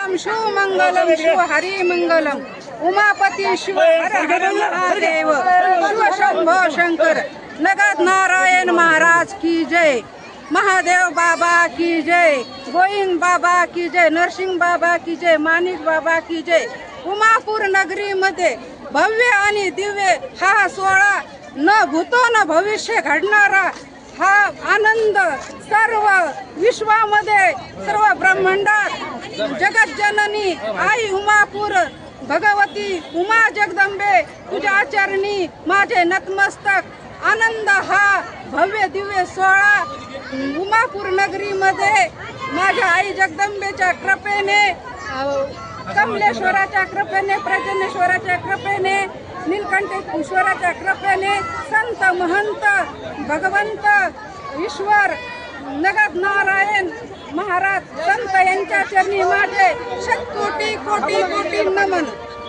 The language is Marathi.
मंगलम शिव मंगलम शिव हरी मंगलम उमापती शिव हर हर महादेव शिव शंभो शंकर नगद नारायण महाराज की जय, महादेव बाबा की जय, गोविंद बाबा की जय, नरसिंह बाबा की जय, माणिक बाबा की जय। उमापूर नगरी मध्ये भव्य आणि दिव्य हा सोहळा न भूतो न भविष्य घडणारा हा आनंद सर्व विश्वामध्ये सर्व ब्रह्मांडात जगज्जननी आई उमापूर भगवती उमा जगदंबे तुझ्या चरणी माझे नतमस्तक। आनंद हा भव्य दिव्य सोहळा उमापूर नगरीमध्ये माझ्या आई जगदंबेच्या कृपेने, कमलेश्वराच्या कृपेने, प्रजनेश्वराच्या कृपेने, नीलकंठेश्वराच्या कृपेने, संत महंत भगवंत ईश्वर नगद नारायण महाराज संत यांच्या चरणी माझे शतकोटी कोटी कोटी नमन।